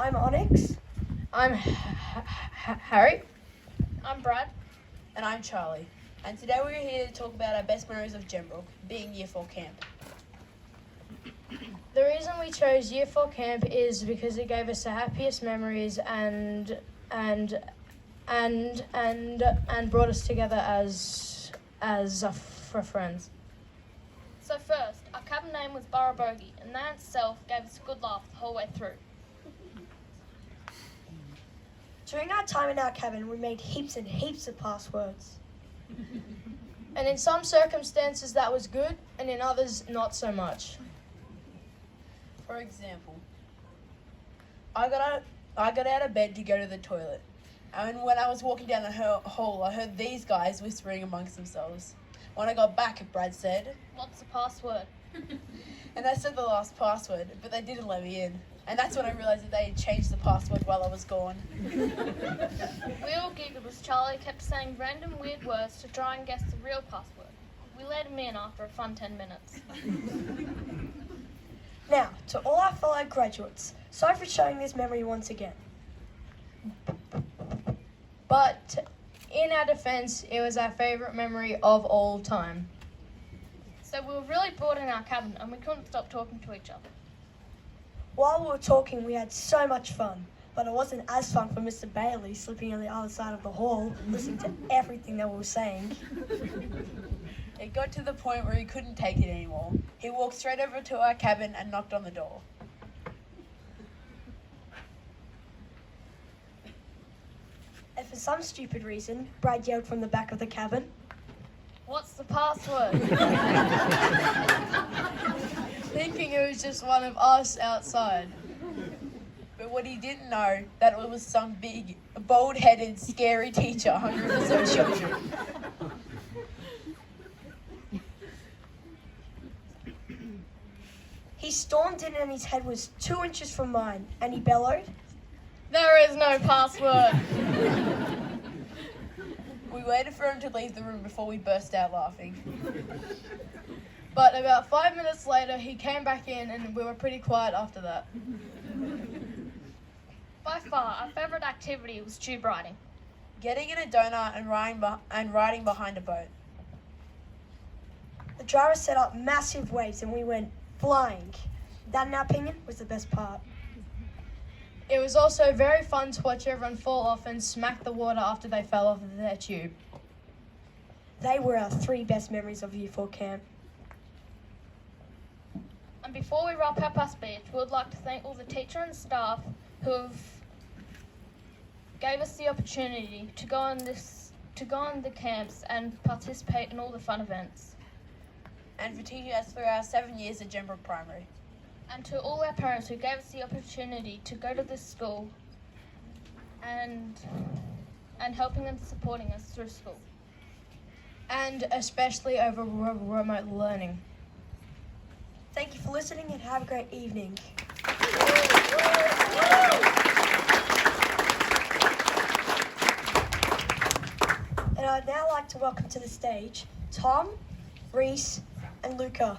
I'm Onyx. I'm Harry. I'm Brad. And I'm Charlie. And today we're here to talk about our best memories of Gembrook, being Year 4 camp. The reason we chose Year 4 camp is because it gave us the happiest memories and brought us together as friends. So first, our cabin name was Burrabogie, and that itself gave us a good laugh the whole way through. During our time in our cabin, we made heaps and heaps of passwords. And in some circumstances that was good, and in others not so much. For example, I got out of bed to go to the toilet. And when I was walking down the hall, I heard these guys whispering amongst themselves. When I got back, Brad said, "What's the password?" and I said the last password, but they didn't let me in. And that's when I realised that they had changed the password while I was gone. We all giggled as Charlie kept saying random weird words to try and guess the real password. We let him in after a fun 10 minutes. Now, to all our fellow graduates, sorry for showing this memory once again. But in our defense, it was our favorite memory of all time. So we were really bored in our cabin and we couldn't stop talking to each other. While we were talking, we had so much fun, but it wasn't as fun for Mr. Bailey sleeping on the other side of the hall, listening to everything that we were saying. It got to the point where he couldn't take it anymore. He walked straight over to our cabin and knocked on the door. And for some stupid reason, Brad yelled from the back of the cabin, "What's the password?" Thinking it was just one of us outside. But what he didn't know, that it was some big, bald-headed, scary teacher hungry for some children. He stormed in and his head was 2 inches from mine, and he bellowed, "There is no password." We waited for him to leave the room before we burst out laughing. But about 5 minutes later, he came back in and we were pretty quiet after that. By far, our favourite activity was tube riding. Getting in a donut and riding behind a boat. the driver set up massive waves and we went flying. That, in our opinion, was the best part. It was also very fun to watch everyone fall off and smack the water after they fell off of their tube. They were our 3 best memories of Year 4 camp. And before we wrap up our speech, we would like to thank all the teacher and staff who gave us the opportunity to go on the camps and participate in all the fun events. And for teaching us for our 7 years at Gembrook Primary. And to all our parents who gave us the opportunity to go to this school and helping and supporting us through school. And especially over remote learning. Thank you for listening and have a great evening. And I'd now like to welcome to the stage Tom, Reese, and Luca.